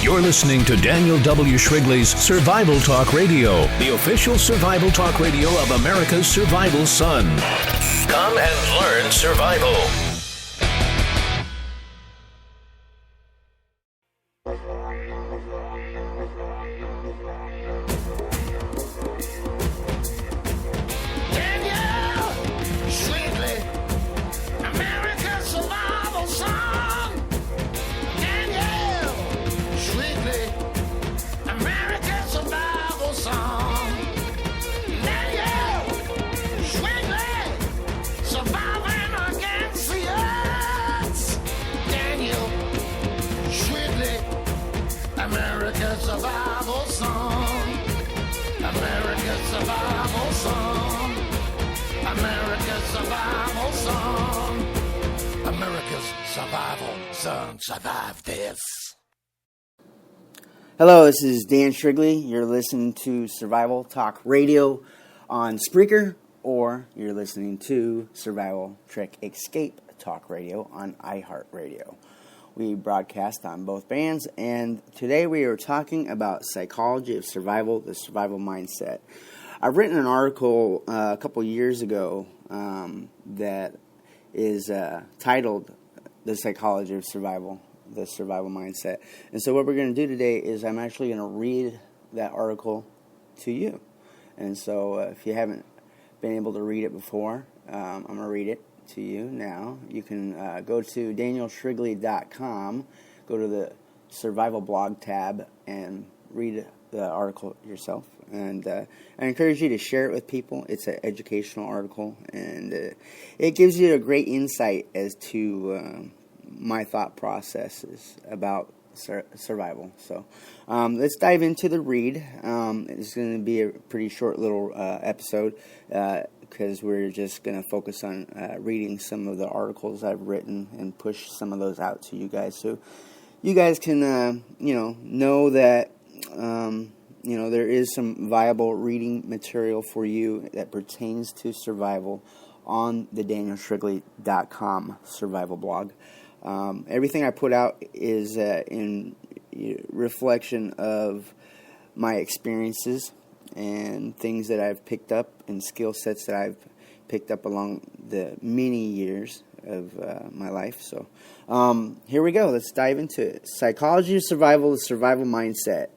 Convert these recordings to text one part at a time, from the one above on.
You're listening to Daniel W. Shrigley's Survival Talk Radio, the official survival talk radio of America's Survival Son. Come and learn survival. Survive this. Hello, this is Dan Shrigley. You're listening to Survival Talk Radio on Spreaker, or you're listening to Survival Trek Escape Talk Radio on iHeartRadio. We broadcast on both bands, and today we are talking about psychology of survival, the survival mindset. I've written an article a couple years ago that is titled The Psychology of Survival, the Survival Mindset. And so what we're going to do today is I'm actually going to read that article to you. And so if you haven't been able to read it before, I'm going to read it to you now. You can go to danielshrigley.com, go to the Survival Blog tab, and read the article yourself. And I encourage you to share it with people. It's an educational article, and it gives you a great insight as to my thought processes about survival. So let's dive into the read. It's going to be a pretty short little episode because we're just going to focus on reading some of the articles I've written and push some of those out to you guys, so you guys can know that there is some viable reading material for you that pertains to survival on the danielshrigley.com survival blog. Everything I put out is in reflection of my experiences and things that I've picked up and skill sets that I've picked up along the many years of my life. So here we go. Let's dive into it. Psychology of Survival, the Survival Mindset.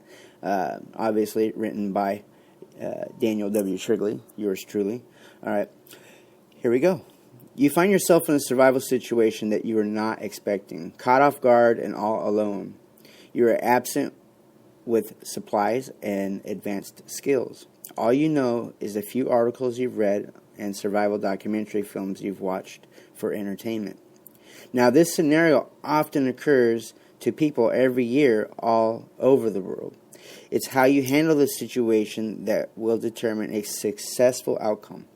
Obviously written by Daniel W. Shrigley, yours truly. All right, here we go. You find yourself in a survival situation that you are not expecting, caught off guard and all alone. You are absent with supplies and advanced skills. All you know is a few articles you've read and survival documentary films you've watched for entertainment. Now, this scenario often occurs to people every year all over the world. It's how you handle the situation that will determine a successful outcome.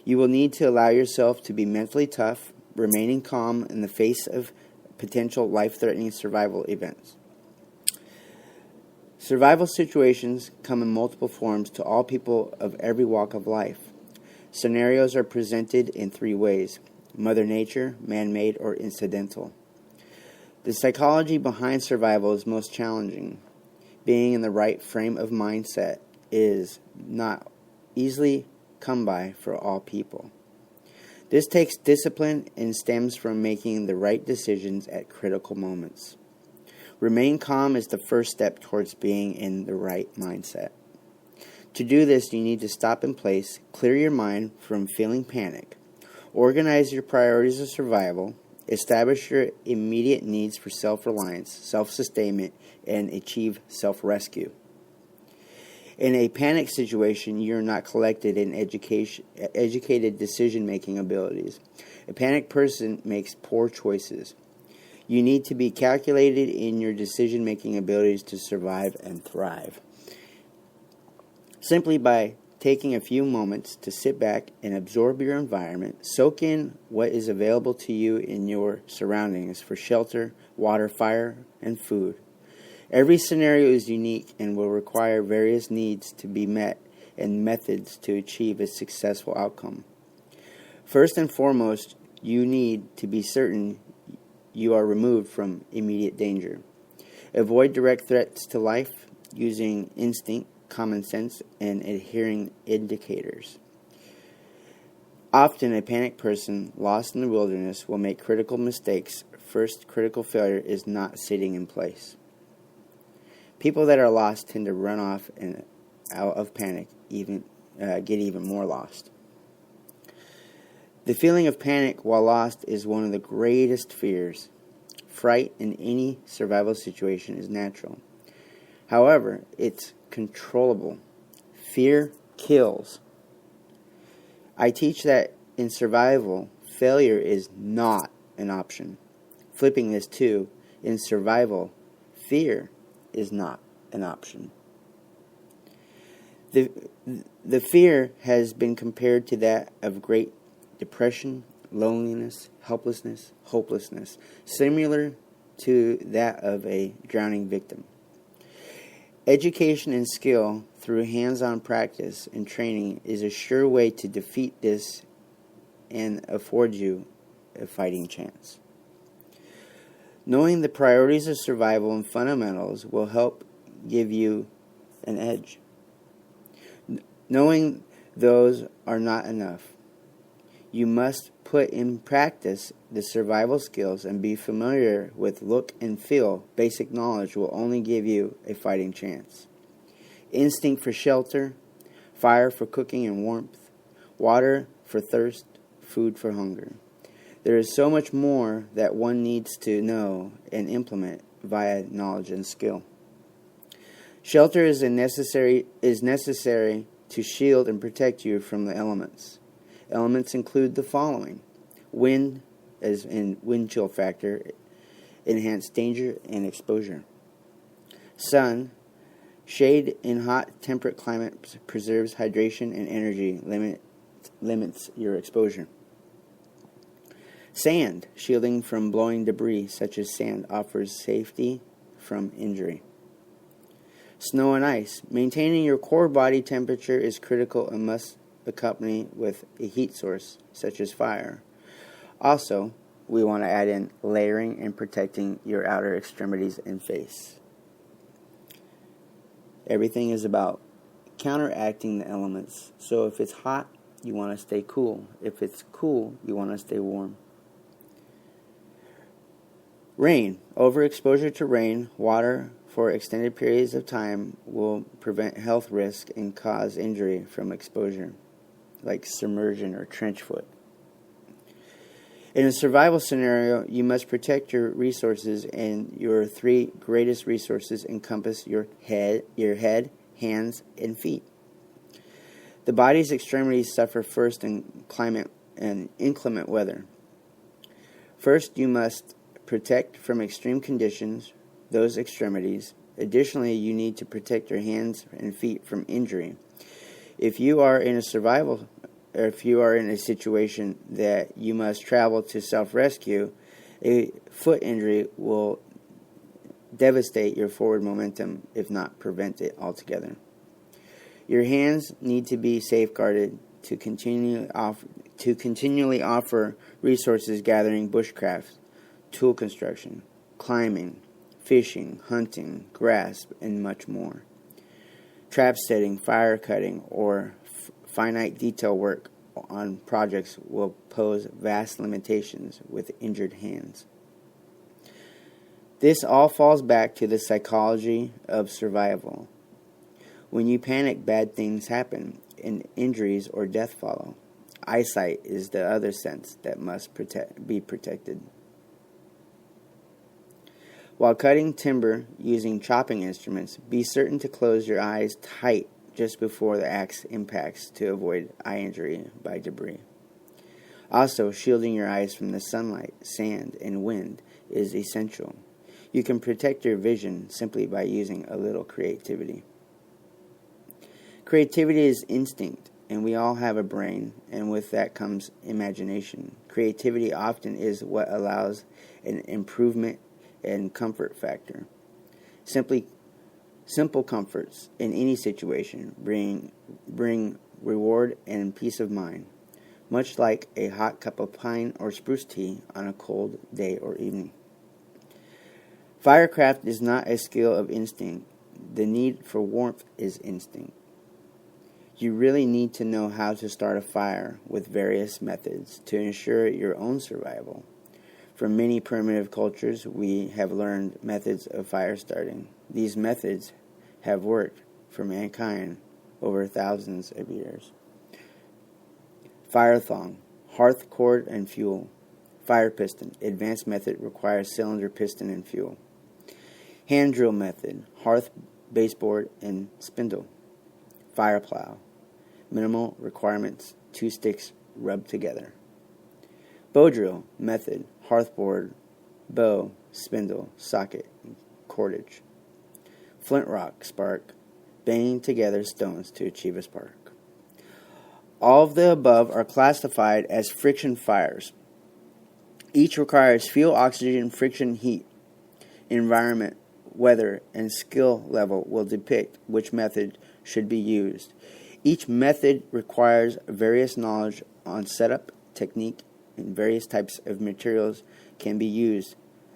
You will need to allow yourself to be mentally tough, remaining calm in the face of potential life-threatening survival events. Survival situations come in multiple forms to all people of every walk of life. Scenarios are presented in three ways: Mother Nature, man-made, or incidental. The psychology behind survival is most challenging. Being in the right frame of mindset is not easily come by for all people. This takes discipline and stems from making the right decisions at critical moments. Remain calm is the first step towards being in the right mindset. To do this, you need to stop in place, clear your mind from feeling panic, organize your priorities of survival, establish your immediate needs for self-reliance, self-sustainment, and achieve self-rescue. In a panic situation, you're not collected in educated decision-making abilities. A panicked person makes poor choices. You need to be calculated in your decision-making abilities to survive and thrive. Simply by taking a few moments to sit back and absorb your environment, soak in what is available to you in your surroundings for shelter, water, fire, and food. Every scenario is unique and will require various needs to be met and methods to achieve a successful outcome. First and foremost, you need to be certain you are removed from immediate danger. Avoid direct threats to life using instinct, common sense, and adhering indicators. Often a panicked person lost in the wilderness will make critical mistakes. First critical failure is not sitting in place. People that are lost tend to run off and out of panic, get even more lost. The feeling of panic while lost is one of the greatest fears. Fright in any survival situation is natural. However, it's controllable. Fear kills. I teach that in survival, failure is not an option. Flipping this to, in survival, fear is not an option. The fear has been compared to that of Great Depression, loneliness, helplessness, hopelessness, similar to that of a drowning victim. Education and skill through hands-on practice and training is a sure way to defeat this and afford you a fighting chance. Knowing the priorities of survival and fundamentals will help give you an edge. Knowing those are not enough. You must put in practice the survival skills and be familiar with look and feel. Basic knowledge will only give you a fighting chance. Instinct for shelter, fire for cooking and warmth, water for thirst, food for hunger. There is so much more that one needs to know and implement via knowledge and skill. Shelter is necessary to shield and protect you from the elements. Elements include the following: wind, as in wind chill factor, enhanced danger and exposure. Sun, shade in hot temperate climates preserves hydration and energy, limits your exposure. Sand, shielding from blowing debris such as sand, offers safety from injury. Snow and ice, maintaining your core body temperature is critical and must accompany with a heat source such as fire. Also, we want to add in layering and protecting your outer extremities and face. Everything is about counteracting the elements. So if it's hot, you want to stay cool. If it's cool, you want to stay warm. Rain. Overexposure to rain, water for extended periods of time will prevent health risk and cause injury from exposure, like submersion or trench foot. In a survival scenario, you must protect your resources, and your three greatest resources encompass your head, hands, and feet. The body's extremities suffer first in climate and inclement weather. First, you must protect from extreme conditions those extremities. Additionally, you need to protect your hands and feet from injury. If you are in a situation that you must travel to self-rescue, a foot injury will devastate your forward momentum, if not prevent it altogether. Your hands need to be safeguarded to continually offer resources gathering bushcraft, tool construction, climbing, fishing, hunting, grasp, and much more. Trap setting, fire cutting, or finite detail work on projects will pose vast limitations with injured hands. This all falls back to the psychology of survival. When you panic, bad things happen, and injuries or death follow. Eyesight is the other sense that must be protected. While cutting timber using chopping instruments, be certain to close your eyes tight just before the axe impacts to avoid eye injury by debris. Also, shielding your eyes from the sunlight, sand, and wind is essential. You can protect your vision simply by using a little creativity. Creativity is instinct, and we all have a brain, and with that comes imagination. Creativity often is what allows an improvement and comfort factor. Simple comforts in any situation bring reward and peace of mind, much like a hot cup of pine or spruce tea on a cold day or evening. Firecraft is not a skill of instinct. The need for warmth is instinct. You really need to know how to start a fire with various methods to ensure your own survival. From many primitive cultures, we have learned methods of fire starting. These methods have worked for mankind over thousands of years. Fire thong, hearth cord and fuel. Fire piston, advanced method requires cylinder piston and fuel. Hand drill method, hearth baseboard and spindle. Fire plow, minimal requirements, 2 sticks rubbed together. Bow drill method, hearth board, bow, spindle, socket, and cordage. Flint rock spark, banging together stones to achieve a spark. All of the above are classified as friction fires. Each requires fuel, oxygen, friction, heat. Environment, weather, and skill level will depict which method should be used. Each method requires various knowledge on setup, technique, and various types of materials can be used.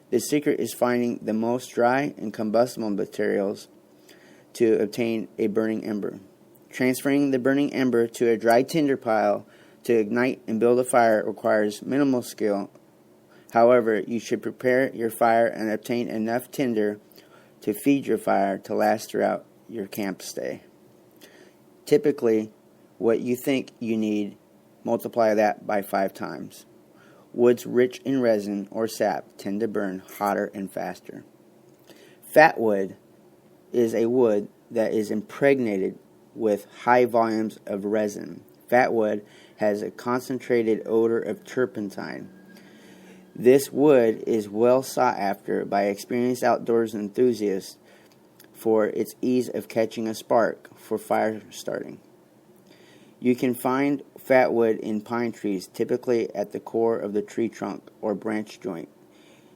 The secret is finding the most dry and combustible materials to obtain a burning ember. Transferring the burning ember to a dry tinder pile to ignite and build a fire requires minimal skill. However, you should prepare your fire and obtain enough tinder to feed your fire to last throughout your camp stay. Typically, what you think you need, multiply that by 5 times. Woods rich in resin or sap tend to burn hotter and faster. Fatwood is a wood that is impregnated with high volumes of resin. Fatwood has a concentrated odor of turpentine. This wood is well sought after by experienced outdoors enthusiasts for its ease of catching a spark for fire starting. You can find fatwood in pine trees, typically at the core of the tree trunk or branch joint.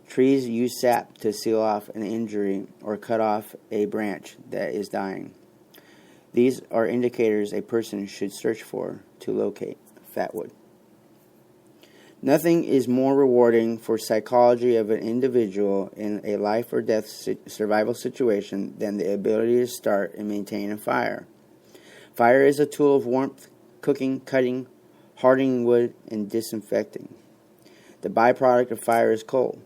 Trees use sap to seal off an injury or cut off a branch that is dying. These are indicators a person should search for to locate fatwood. Nothing is more rewarding for psychology of an individual in a life or death survival situation than the ability to start and maintain a fire. Fire is a tool of warmth, cooking, cutting, hardening wood, and disinfecting. The byproduct of fire is coal.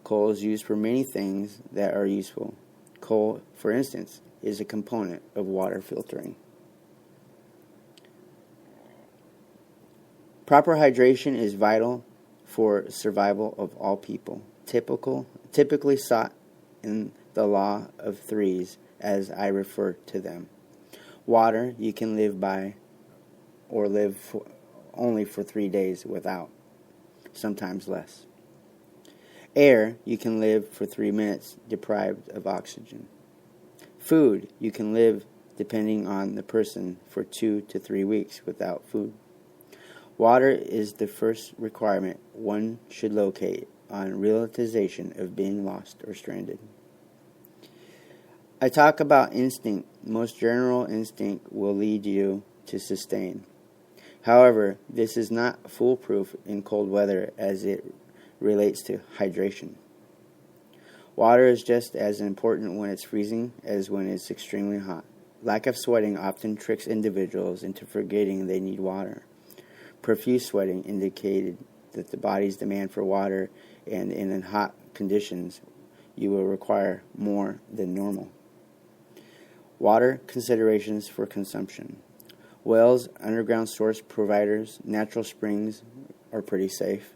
Coal is used for many things that are useful. Coal, for instance, is a component of water filtering. Proper hydration is vital for survival of all people. Typically sought in the law of threes, as I refer to them. Water you can live by or live only for 3 days without, sometimes less. Air you can live for 3 minutes deprived of oxygen. Food you can live, depending on the person, for 2 to 3 weeks without food. Water is the first requirement one should locate on realization of being lost or stranded. I talk about instinct. Most general instinct will lead you to sustain. However, this is not foolproof in cold weather as it relates to hydration. Water is just as important when it's freezing as when it's extremely hot. Lack of sweating often tricks individuals into forgetting they need water. Profuse sweating indicated that the body's demand for water, and in hot conditions, you will require more than normal. Water considerations for consumption. Wells, underground source providers, natural springs are pretty safe.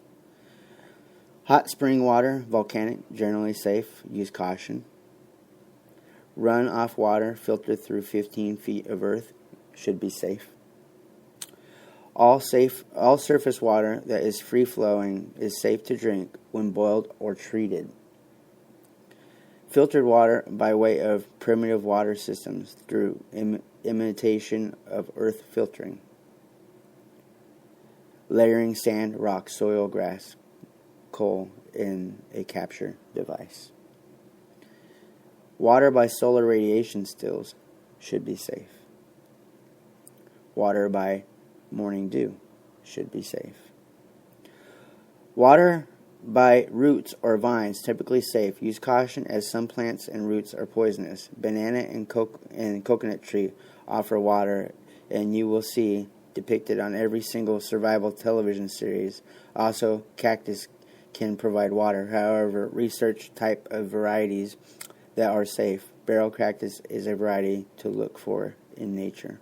Hot spring water, volcanic, generally safe. Use caution. Run-off water filtered through 15 feet of earth should be safe. All surface water that is free-flowing is safe to drink when boiled or treated. Filtered water by way of primitive water systems through imitation of earth filtering. Layering sand, rock, soil, grass, coal in a capture device. Water by solar radiation stills should be safe. Water by morning dew should be safe. Water by roots or vines, typically safe. Use caution as some plants and roots are poisonous. Banana and coconut tree offer water, and you will see depicted on every single survival television series. Also, cactus can provide water. However, research type of varieties that are safe. Barrel cactus is a variety to look for in nature.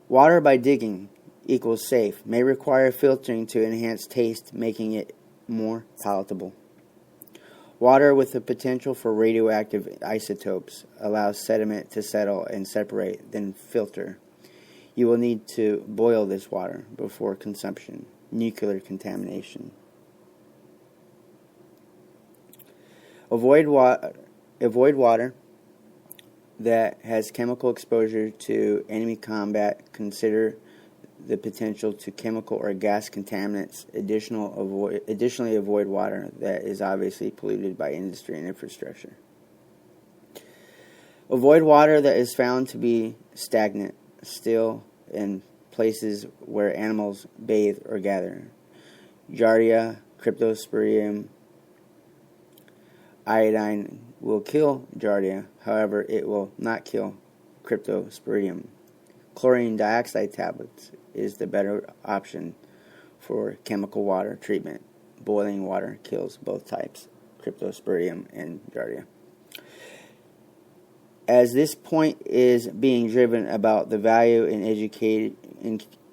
Water by digging equals safe. May require filtering to enhance taste, making it more palatable. Water with the potential for radioactive isotopes allows sediment to settle and separate, then filter. You will need to boil this water before consumption. Nuclear contamination. Avoid water that has chemical exposure to enemy combat. Consider the potential to chemical or gas contaminants. Additionally, avoid water that is obviously polluted by industry and infrastructure. Avoid water that is found to be stagnant, still in places where animals bathe or gather. Giardia, Cryptosporidium. Iodine will kill Giardia, however, it will not kill Cryptosporidium. Chlorine dioxide tablets is the better option for chemical water treatment. Boiling water kills both types, Cryptosporidium and Giardia. As this point is being driven about the value in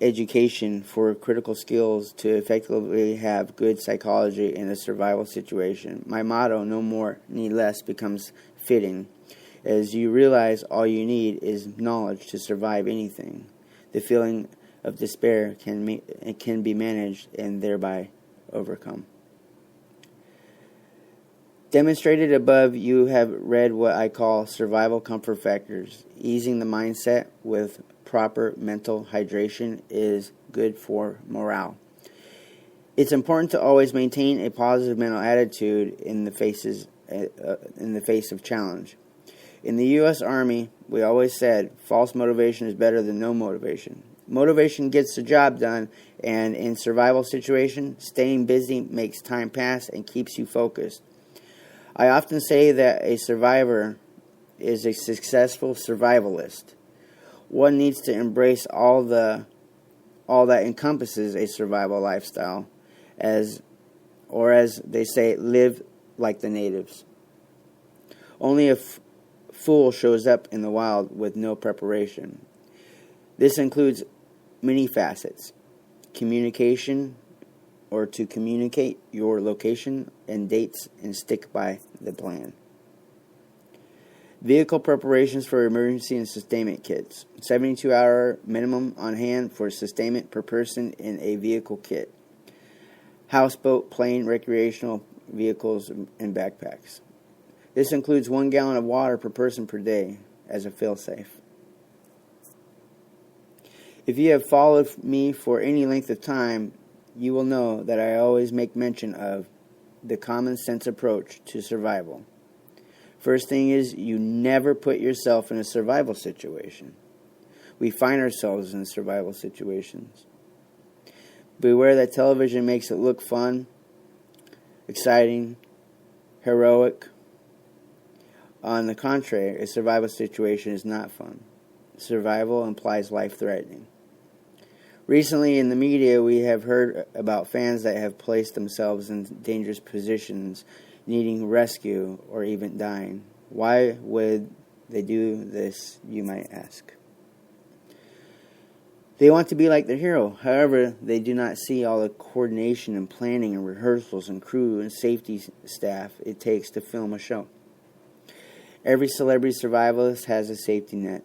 education for critical skills to effectively have good psychology in a survival situation, my motto, no more, need less, becomes fitting. As you realize all you need is knowledge to survive anything, the feeling of despair can be managed and thereby overcome. Demonstrated above, you have read what I call survival comfort factors. Easing the mindset with proper mental hydration is good for morale. It's important to always maintain a positive mental attitude in the face of challenge. In the U.S. Army, we always said false motivation is better than no motivation. Motivation gets the job done, and in survival situations, staying busy makes time pass and keeps you focused. I often say that a survivor is a successful survivalist. One needs to embrace all that encompasses a survival lifestyle, as they say, live like the natives. Only a fool shows up in the wild with no preparation. This includes many facets: communication, or to communicate your location and dates and stick by the plan. Vehicle preparations for emergency and sustainment kits. 72-hour minimum on hand for sustainment per person in a vehicle kit. Houseboat, plane, recreational vehicles, and backpacks. This includes 1 gallon of water per person per day as a fail-safe. If you have followed me for any length of time, you will know that I always make mention of the common sense approach to survival. First thing is, you never put yourself in a survival situation. We find ourselves in survival situations. Beware that television makes it look fun, exciting, heroic. On the contrary, a survival situation is not fun. Survival implies life-threatening. Recently in the media, we have heard about fans that have placed themselves in dangerous positions, needing rescue or even dying. Why would they do this, you might ask? They want to be like their hero. However, they do not see all the coordination and planning and rehearsals and crew and safety staff it takes to film a show. Every celebrity survivalist has a safety net.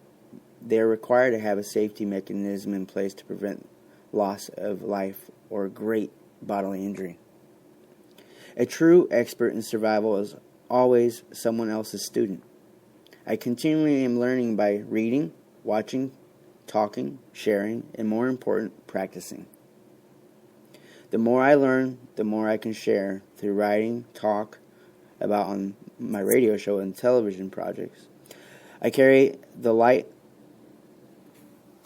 They are required to have a safety mechanism in place to prevent loss of life or great bodily injury. A true expert in survival is always someone else's student. I continually am learning by reading, watching, talking, sharing, and more important, practicing. The more I learn, the more I can share through writing, talk about on my radio show and television projects. I carry the light,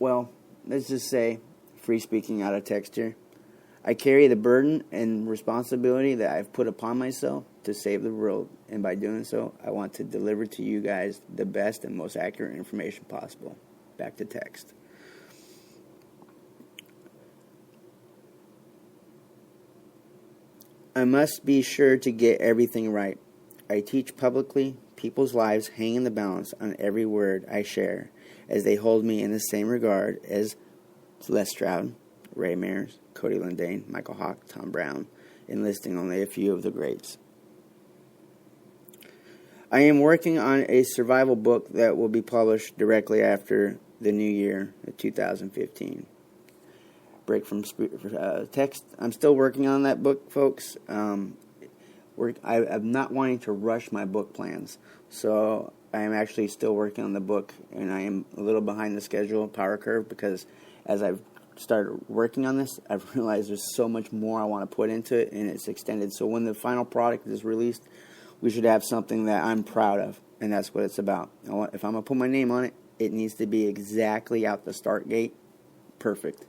let's just say, free speaking out of text here. I carry the burden and responsibility that I've put upon myself to save the world, and by doing so, I want to deliver to you guys the best and most accurate information possible. Back to text. I must be sure to get everything right. I teach publicly. People's lives hang in the balance on every word I share, as they hold me in the same regard as Les Stroud, Ray Mayers, Cody Lindane, Michael Hawk, Tom Brown, enlisting only a few of the greats. I am working on a survival book that will be published directly after the new year of 2015. Break from text. I'm still working on that book, folks. I'm not wanting to rush my book plans, so I am actually still working on the book, and I am a little behind the schedule, power curve, because as I've started working on this, I've realized there's so much more I want to put into it, and it's extended. So when the final product is released, we should have something that I'm proud of, and that's what it's about. If I'm going to put my name on it, it needs to be exactly out the start gate, perfect.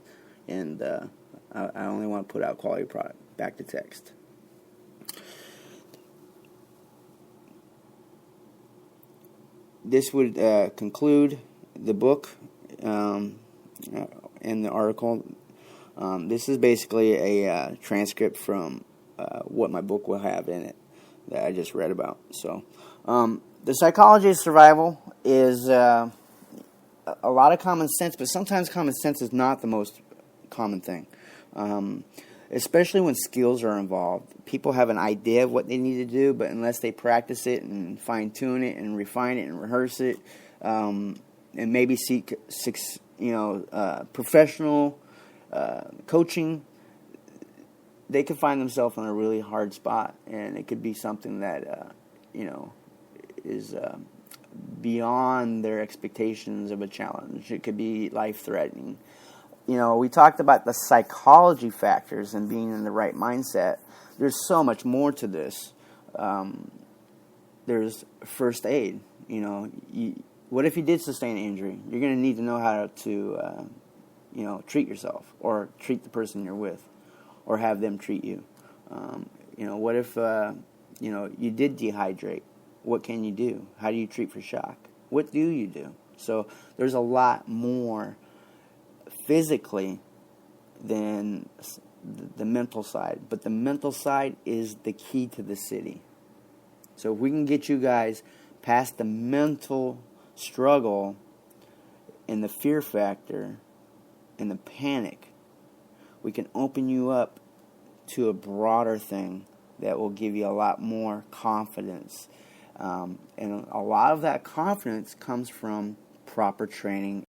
And I only want to put out quality product. Back to text. This would conclude the book and the article. This is basically a transcript from what my book will have in it that I just read about. So, the psychology of survival is a lot of common sense, but sometimes common sense is not the most common thing, especially when skills are involved. People have an idea of what they need to do, but unless they practice it and fine-tune it and refine it and rehearse it, and maybe seek professional coaching, they could find themselves in a really hard spot, and it could be something that is beyond their expectations of a challenge. It could be life-threatening. We talked about the psychology factors and being in the right mindset. There's so much more to this. There's first aid. What if you did sustain an injury? You're going to need to know how to, treat yourself or treat the person you're with, or have them treat you. What if, you did dehydrate? What can you do? How do you treat for shock? What do you do? So there's a lot more physically than the mental side, but the mental side is the key to the city. So if we can get you guys past the mental struggle and the fear factor and the panic, we can open you up to a broader thing that will give you a lot more confidence, and a lot of that confidence comes from proper training